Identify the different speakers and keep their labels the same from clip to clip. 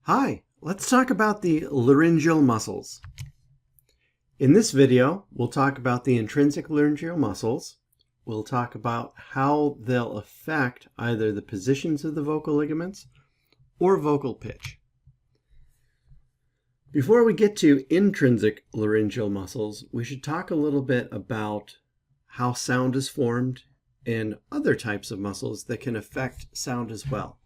Speaker 1: Hi, let's talk about the laryngeal muscles. In this video, we'll talk about the intrinsic laryngeal muscles. We'll talk about how they'll affect either the positions of the vocal ligaments or vocal pitch. Before we get to intrinsic laryngeal muscles, we should talk a little bit about how sound is formed and other types of muscles that can affect sound as well.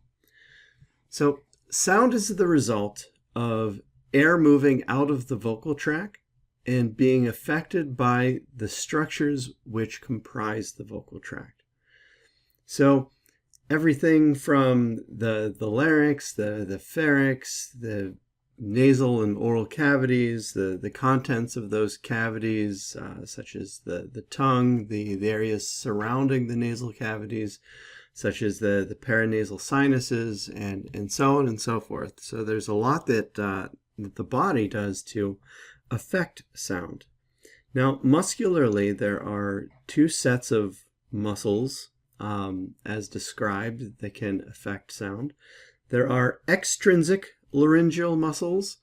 Speaker 1: So, sound is the result of air moving out of the vocal tract and being affected by the structures which comprise the vocal tract. So everything from the larynx, the pharynx, the nasal and oral cavities, the contents of those cavities, such as the tongue, the areas surrounding the nasal cavities, such as the paranasal sinuses, and so on and so forth. So there's a lot that the body does to affect sound. Now, muscularly, there are two sets of muscles, as described, that can affect sound. There are extrinsic laryngeal muscles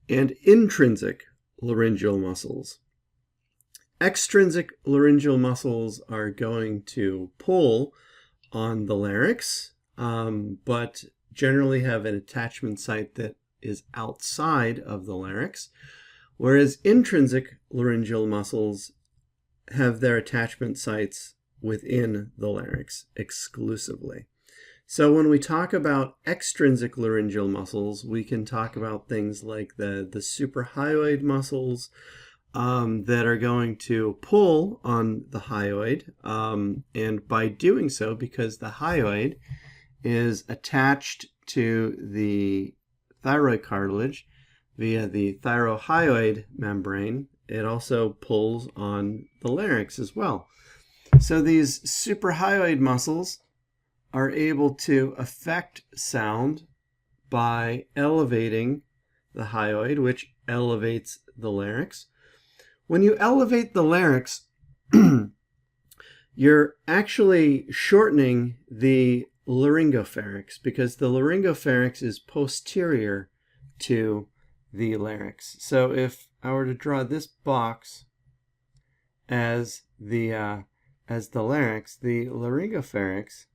Speaker 1: and intrinsic laryngeal muscles. Extrinsic laryngeal muscles are going to pull on the larynx, but generally have an attachment site that is outside of the larynx, whereas intrinsic laryngeal muscles have their attachment sites within the larynx exclusively. So when we talk about extrinsic laryngeal muscles, we can talk about things like the suprahyoid muscles, that are going to pull on the hyoid, and by doing so, because the hyoid is attached to the thyroid cartilage via the thyrohyoid membrane, it also pulls on the larynx as well. So these suprahyoid muscles are able to affect sound by elevating the hyoid, which elevates the larynx. When you elevate the larynx, you're actually shortening the laryngopharynx because the laryngopharynx is posterior to the larynx. So if I were to draw this box as the larynx, the laryngopharynx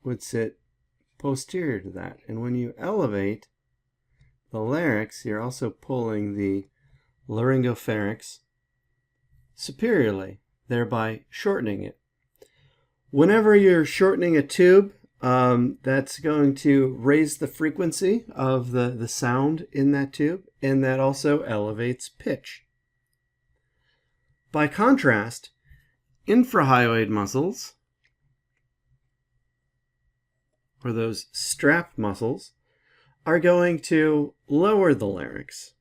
Speaker 1: would sit posterior to that. And when you elevate the larynx, you're also pulling the laryngopharynx superiorly, thereby shortening it. Whenever you're shortening a tube, that's going to raise the frequency of the sound in that tube, and that also elevates pitch. By contrast, infrahyoid muscles, or those strap muscles, are going to lower the larynx.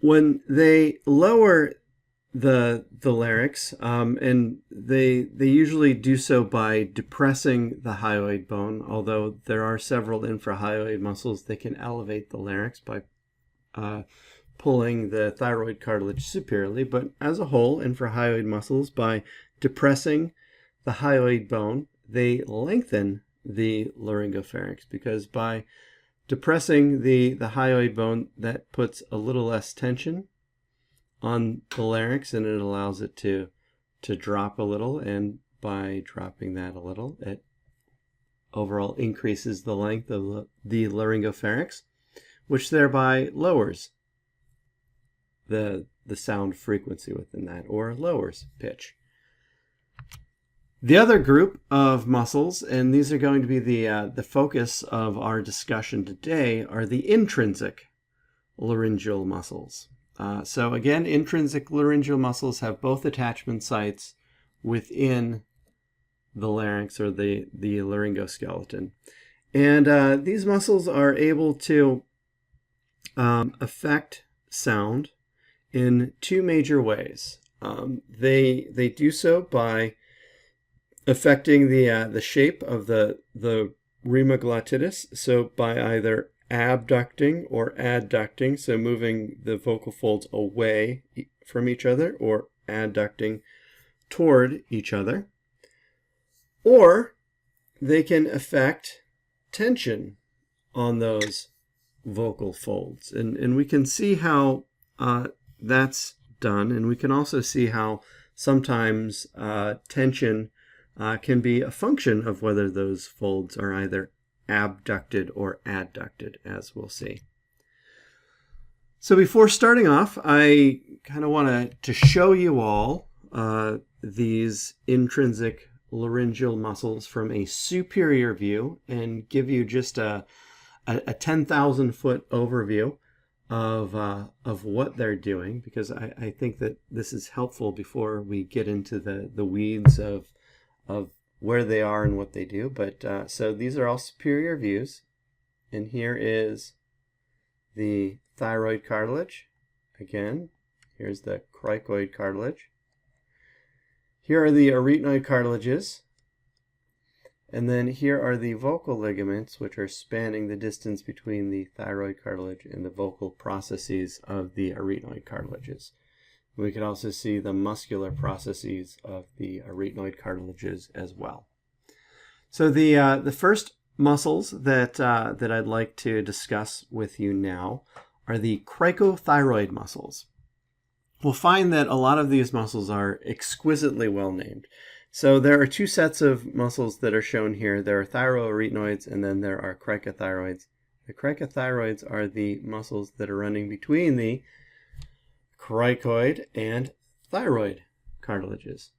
Speaker 1: When they lower the larynx, and they usually do so by depressing the hyoid bone, although there are several infrahyoid muscles that can elevate the larynx by pulling the thyroid cartilage superiorly, but as a whole, infrahyoid muscles, by depressing the hyoid bone, they lengthen the laryngopharynx, because by depressing the hyoid bone, that puts a little less tension on the larynx, and it allows it to drop a little, and by dropping that a little, it overall increases the length of the laryngopharynx, which thereby lowers the sound frequency within that, or lowers pitch. The other group of muscles, and these are going to be the focus of our discussion today, are the intrinsic laryngeal muscles. So again, intrinsic laryngeal muscles have both attachment sites within the larynx, or the laryngoskeleton. And these muscles are able to affect sound in two major ways. They do so by affecting the shape of the rima glottis, so by either abducting or adducting, so moving the vocal folds away from each other, or adducting toward each other. Or they can affect tension on those vocal folds. And we can see how that's done, and we can also see how sometimes tension can be a function of whether those folds are either abducted or adducted, as we'll see. So before starting off, I kind of want to show you all these intrinsic laryngeal muscles from a superior view and give you just a 10,000-foot overview of what they're doing, because I think that this is helpful before we get into the weeds of where they are and what they do. But so these are all superior views, and here is the thyroid cartilage. Again, here's the cricoid cartilage. Here are the arytenoid cartilages. And then here are the vocal ligaments, which are spanning the distance between the thyroid cartilage and the vocal processes of the arytenoid cartilages. We can also see the muscular processes of the arytenoid cartilages as well. So the first muscles that I'd like to discuss with you now are the cricothyroid muscles. We'll find that a lot of these muscles are exquisitely well named. So there are two sets of muscles that are shown here. There are thyroarytenoids, and then there are cricothyroids. The cricothyroids are the muscles that are running between the cricoid and thyroid cartilages.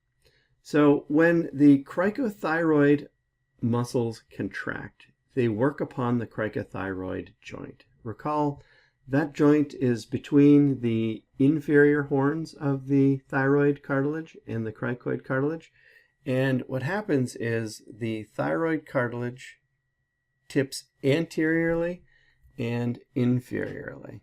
Speaker 1: So when the cricothyroid muscles contract, they work upon the cricothyroid joint. Recall, that joint is between the inferior horns of the thyroid cartilage and the cricoid cartilage. And what happens is the thyroid cartilage tips anteriorly and inferiorly.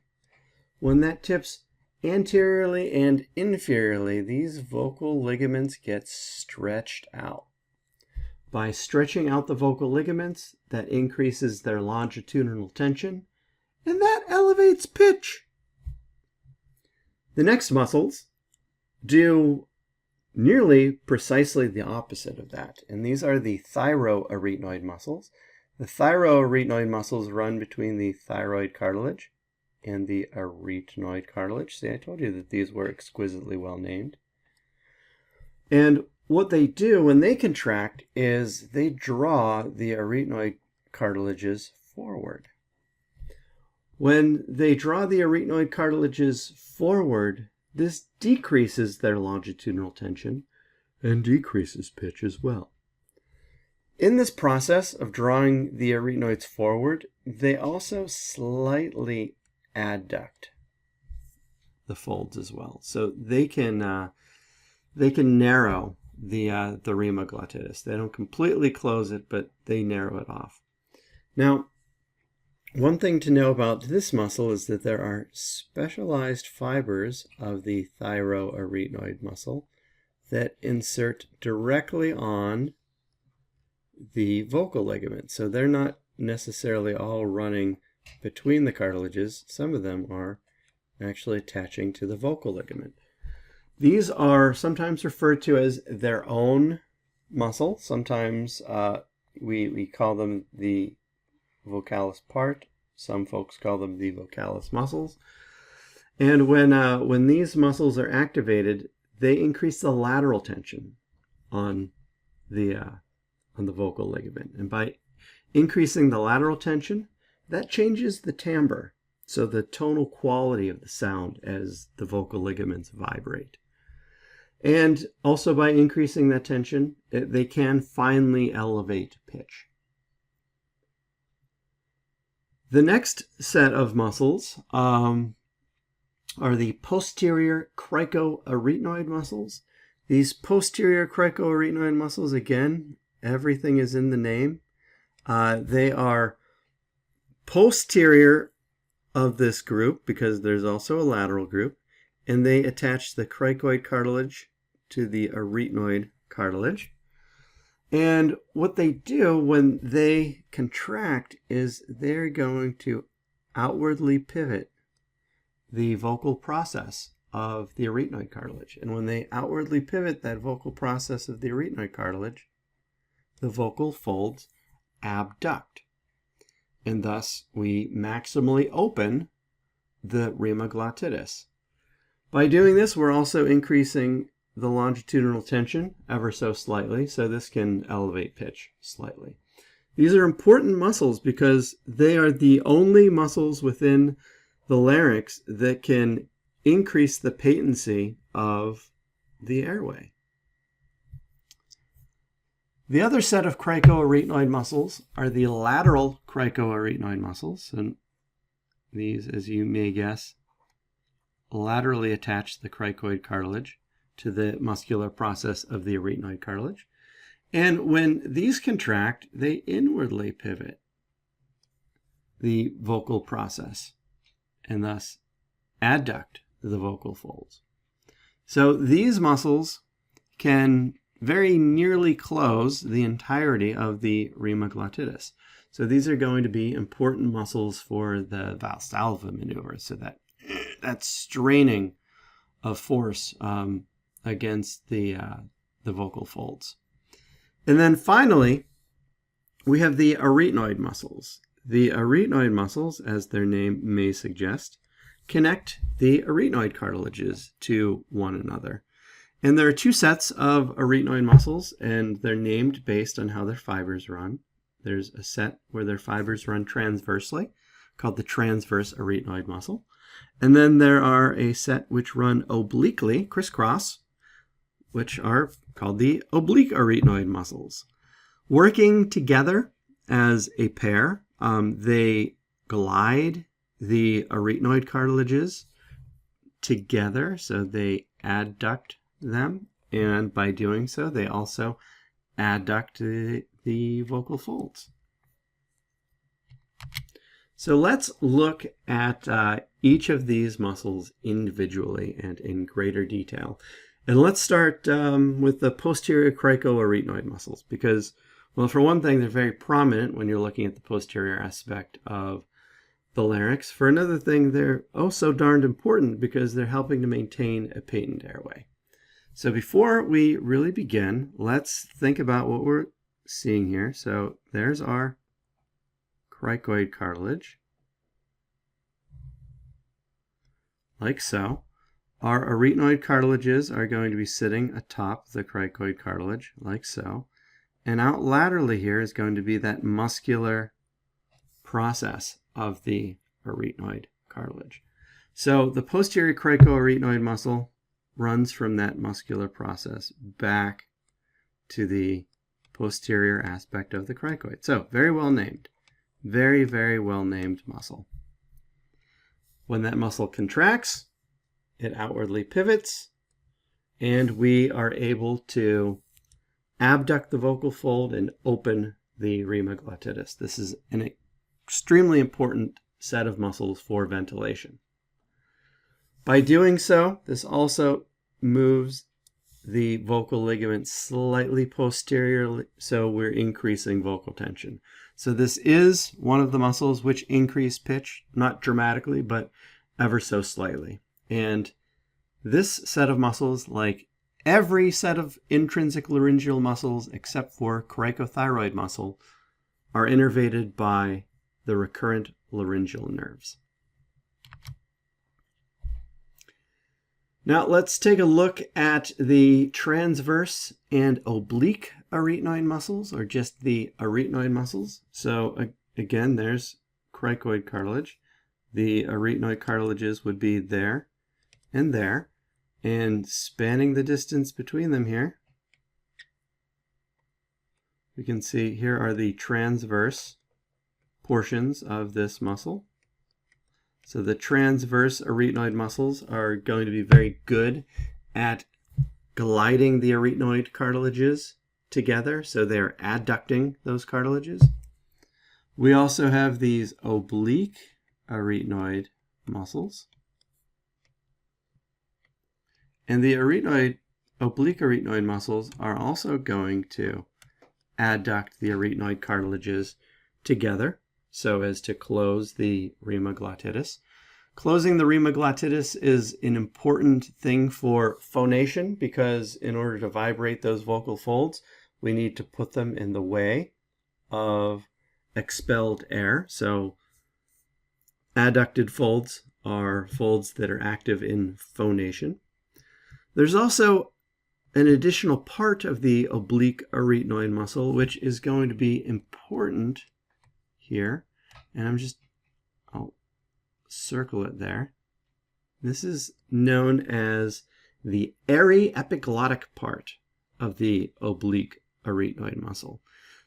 Speaker 1: When that tips anteriorly and inferiorly, these vocal ligaments get stretched out. By stretching out the vocal ligaments, that increases their longitudinal tension, and that elevates pitch. The next muscles do nearly precisely the opposite of that, and these are the thyroarytenoid muscles. The thyroarytenoid muscles run between the thyroid cartilage and the arytenoid cartilage. See, I told you that these were exquisitely well named. And what they do when they contract is they draw the arytenoid cartilages forward. When they draw the arytenoid cartilages forward, this decreases their longitudinal tension and decreases pitch as well. In this process of drawing the arytenoids forward, they also slightly adduct the folds as well. So they can narrow the rima glottis. They don't completely close it, but they narrow it off. Now, one thing to know about this muscle is that there are specialized fibers of the thyroarytenoid muscle that insert directly on the vocal ligament. So they're not necessarily all running between the cartilages. Some of them are actually attaching to the vocal ligament. These are sometimes referred to as their own muscle. Sometimes we call them the vocalis part. Some folks call them the vocalis muscles. And when these muscles are activated, they increase the lateral tension on the vocal ligament. And by increasing the lateral tension, that changes the timbre, so the tonal quality of the sound as the vocal ligaments vibrate. And also by increasing that tension, they can finely elevate pitch. The next set of muscles are the posterior cricoarytenoid muscles. These posterior cricoarytenoid muscles, again, everything is in the name. They are posterior of this group because there's also a lateral group, and they attach the cricoid cartilage to the arytenoid cartilage. And what they do when they contract is they're going to outwardly pivot the vocal process of the arytenoid cartilage. And when they outwardly pivot that vocal process of the arytenoid cartilage, the vocal folds abduct. and thus we maximally open the rima glottis. By doing this, we're also increasing the longitudinal tension ever so slightly, so this can elevate pitch slightly. These are important muscles because they are the only muscles within the larynx that can increase the patency of the airway. The other set of cricoarytenoid muscles are the lateral cricoarytenoid muscles, and these, as you may guess, laterally attach the cricoid cartilage to the muscular process of the arytenoid cartilage. And when these contract, they inwardly pivot the vocal process and thus adduct the vocal folds. So these muscles can very nearly close the entirety of the rima glottis. So these are going to be important muscles for the Valsalva maneuver, so that straining of force against the vocal folds. And then finally, we have the arytenoid muscles. The arytenoid muscles, as their name may suggest, connect the arytenoid cartilages to one another. And there are two sets of arytenoid muscles, and they're named based on how their fibers run. There's a set where their fibers run transversely, called the transverse arytenoid muscle. And then there are a set which run obliquely, crisscross, which are called the oblique arytenoid muscles. Working together as a pair, they glide the arytenoid cartilages together, so they adduct them, and by doing so, they also adduct the vocal folds. So let's look at each of these muscles individually and in greater detail. And let's start with the posterior cricoarytenoid muscles because, well, for one thing, they're very prominent when you're looking at the posterior aspect of the larynx. For another thing, they're oh so darned important because they're helping to maintain a patent airway. So before we really begin, let's think about what we're seeing here. So there's our cricoid cartilage, like so. Our arytenoid cartilages are going to be sitting atop the cricoid cartilage, like so. And out laterally here is going to be that muscular process of the arytenoid cartilage. So the posterior cricoarytenoid muscle runs from that muscular process back to the posterior aspect of the cricoid. So very well named. Very, very well named muscle. When that muscle contracts, it outwardly pivots, and we are able to abduct the vocal fold and open the rima glottis. This is an extremely important set of muscles for ventilation. By doing so, this also moves the vocal ligament slightly posteriorly, so we're increasing vocal tension. So this is one of the muscles which increase pitch, not dramatically, but ever so slightly. And this set of muscles, like every set of intrinsic laryngeal muscles except for cricothyroid muscle, are innervated by the recurrent laryngeal nerves. Now let's take a look at the transverse and oblique arytenoid muscles, or just the arytenoid muscles. So again, there's cricoid cartilage. The arytenoid cartilages would be there and there, and spanning the distance between them here, we can see here are the transverse portions of this muscle. So the transverse arytenoid muscles are going to be very good at gliding the arytenoid cartilages together, so they're adducting those cartilages. We also have these oblique arytenoid muscles. And the oblique arytenoid muscles are also going to adduct the arytenoid cartilages together so as to close the rima glottis. Closing the rima glottis is an important thing for phonation because in order to vibrate those vocal folds, we need to put them in the way of expelled air. So adducted folds are folds that are active in phonation. There's also an additional part of the oblique arytenoid muscle, which is going to be important here. And I'll circle it there. This is known as the airy epiglottic part of the oblique arytenoid muscle.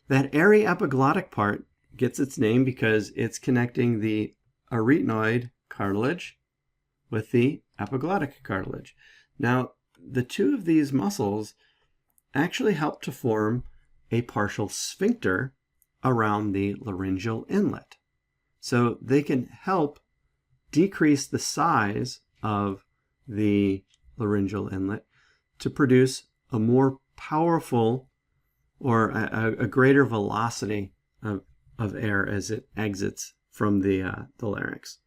Speaker 1: That airy epiglottic part gets its name because it's connecting the arytenoid cartilage with the epiglottic cartilage. Now, the two of these muscles actually help to form a partial sphincter around the laryngeal inlet. So they can help decrease the size of the laryngeal inlet to produce a more powerful or a greater velocity of air as it exits from the larynx.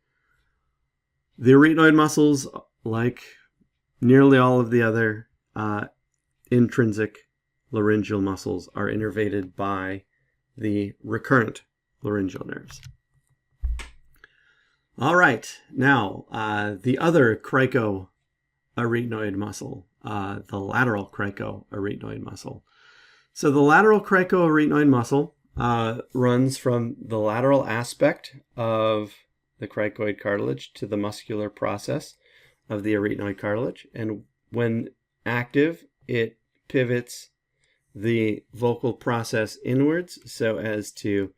Speaker 1: The arytenoid muscles, like nearly all of the other intrinsic laryngeal muscles, are innervated by the recurrent laryngeal nerves. All right, now the other cricoarytenoid muscle, the lateral cricoarytenoid muscle. So the lateral cricoarytenoid muscle runs from the lateral aspect of the cricoid cartilage to the muscular process of the arytenoid cartilage, and when active, it pivots the vocal process inwards so as to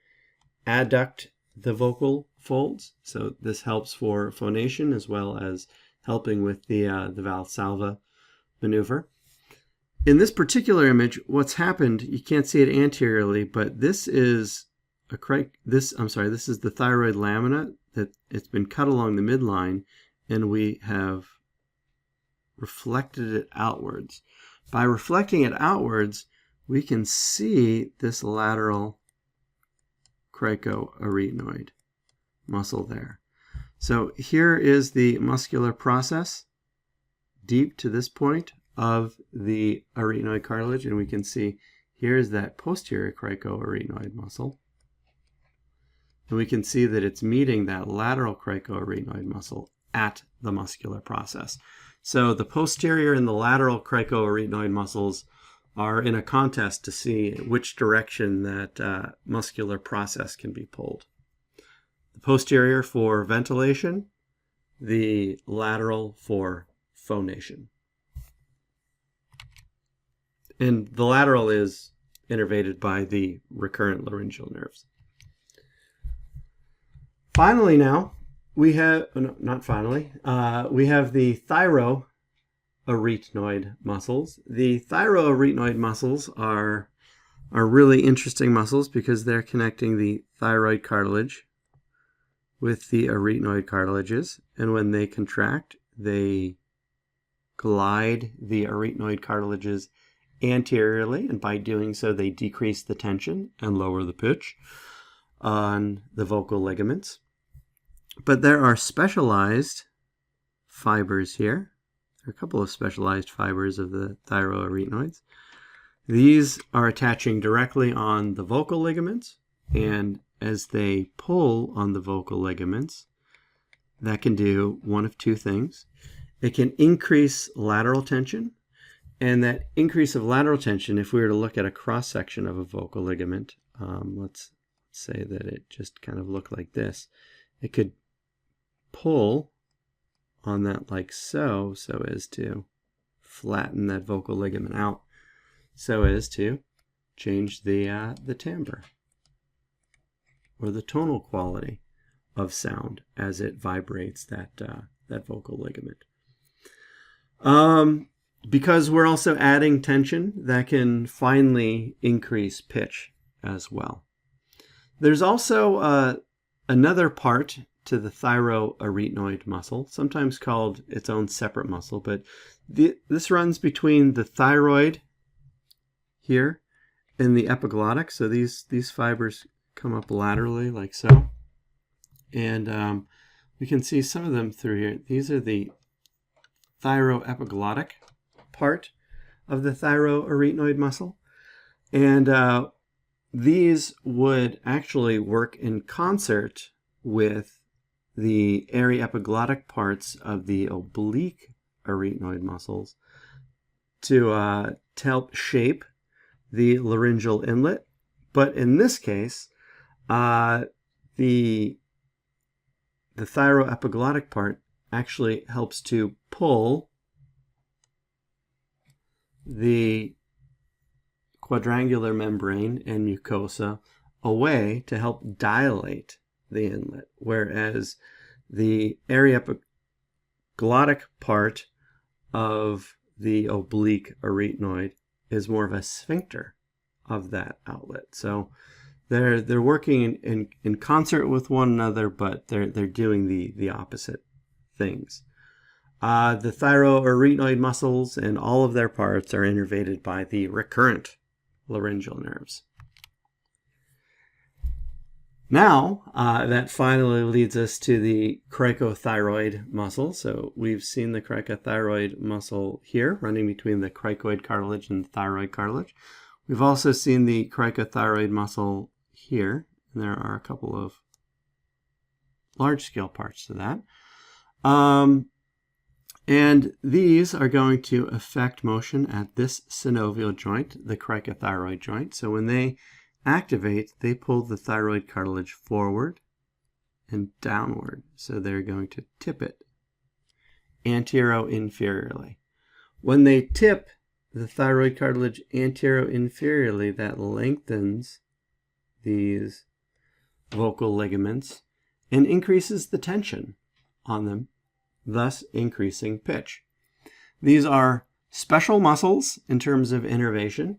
Speaker 1: adduct the vocal folds. So this helps for phonation as well as helping with the Valsalva maneuver. In this particular image, what's happened, you can't see it anteriorly, but this is this is the thyroid lamina that it's been cut along the midline, and we have reflected it outwards. By reflecting it outwards, we can see this lateral cricoarytenoid muscle there. So here is the muscular process deep to this point of the arytenoid cartilage, and we can see here is that posterior cricoarytenoid muscle. And we can see that it's meeting that lateral cricoarytenoid muscle at the muscular process. So the posterior and the lateral cricoarytenoid muscles are in a contest to see which direction that muscular process can be pulled. The posterior for ventilation, the lateral for phonation. And the lateral is innervated by the recurrent laryngeal nerves. Finally now, we have, not finally, we have the thyroarytenoid muscles. The thyroarytenoid muscles are really interesting muscles because they're connecting the thyroid cartilage with the arytenoid cartilages, and when they contract, they glide the arytenoid cartilages anteriorly, and by doing so, they decrease the tension and lower the pitch on the vocal ligaments. But there are specialized fibers here. There are a couple of specialized fibers of the thyroarytenoids. These are attaching directly on the vocal ligaments, and as they pull on the vocal ligaments, that can do one of two things. It can increase lateral tension, and that increase of lateral tension, if we were to look at a cross-section of a vocal ligament, let's say that it just kind of looked like this, it could pull on that like so as to flatten that vocal ligament out, so as to change the timbre or the tonal quality of sound as it vibrates that vocal ligament. Because we're also adding tension, that can finally increase pitch as well. There's also another part to the thyroarytenoid muscle, sometimes called its own separate muscle, but this runs between the thyroid here and the epiglottic. So these fibers come up laterally like so, and we can see some of them through here. These are the thyroepiglottic part of the thyroarytenoid muscle, and these would actually work in concert with the aryepiglottic parts of the oblique arytenoid muscles to help shape the laryngeal inlet. But in this case, the thyroepiglottic part actually helps to pull the quadrangular membrane and mucosa away to help dilate the inlet, whereas the aryepiglottic part of the oblique arytenoid is more of a sphincter of that outlet. So they're working in concert with one another, but they're doing the opposite things. The thyroarytenoid muscles and all of their parts are innervated by the recurrent laryngeal nerves. Now, that finally leads us to the cricothyroid muscle. So we've seen the cricothyroid muscle here, running between the cricoid cartilage and the thyroid cartilage. We've also seen the cricothyroid muscle here, and there are a couple of large-scale parts to that. And these are going to affect motion at this synovial joint, the cricothyroid joint. So when they activate, they pull the thyroid cartilage forward and downward. So they're going to tip it antero-inferiorly. When they tip the thyroid cartilage antero-inferiorly, that lengthens these vocal ligaments and increases the tension on them, thus increasing pitch. These are special muscles in terms of innervation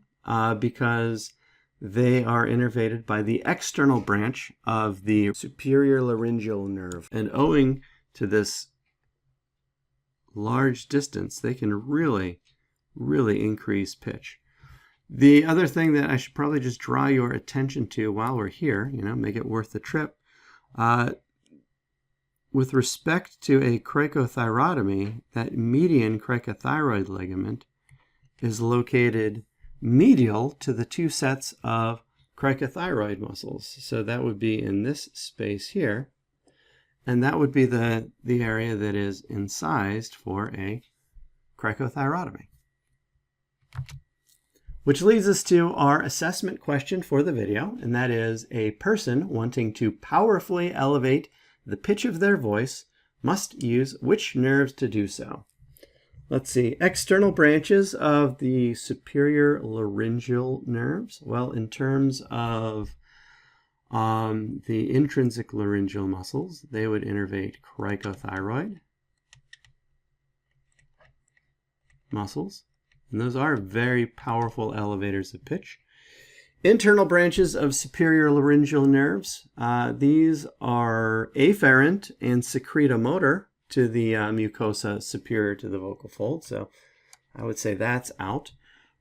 Speaker 1: because they are innervated by the external branch of the superior laryngeal nerve. And owing to this large distance, they can really increase pitch. The other thing that I should probably just draw your attention to while we're here, make it worth the trip, with respect to a cricothyrotomy, that median cricothyroid ligament is located medial to the two sets of cricothyroid muscles. So that would be in this space here, and that would be the area that is incised for a cricothyrotomy. Which leads us to our assessment question for the video, and that is, a person wanting to powerfully elevate the pitch of their voice must use which nerves to do so? Let's see, external branches of the superior laryngeal nerves. Well, in terms of the intrinsic laryngeal muscles, they would innervate cricothyroid muscles, and those are very powerful elevators of pitch. Internal branches of superior laryngeal nerves, these are afferent and secretomotor to the mucosa superior to the vocal fold, so I would say that's out.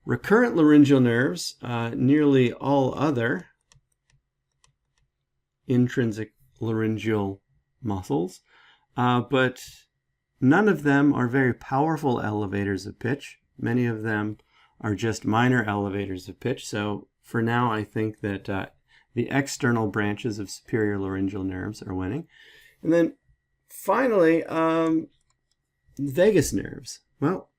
Speaker 1: Recurrent laryngeal nerves, nearly all other intrinsic laryngeal muscles, but none of them are very powerful elevators of pitch. Many of them are just minor elevators of pitch, so for now I think that the external branches of superior laryngeal nerves are winning. And then finally, vagus nerves. Well,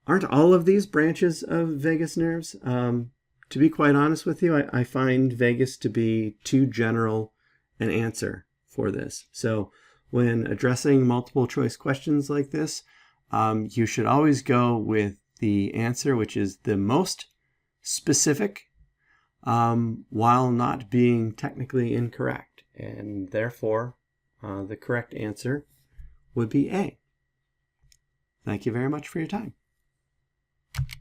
Speaker 1: aren't all of these branches of vagus nerves? To be quite honest with you, I find vagus to be too general an answer for this. So when addressing multiple choice questions like this, you should always go with the answer which is the most specific while not being technically incorrect. And therefore, the correct answer would be A. Thank you very much for your time.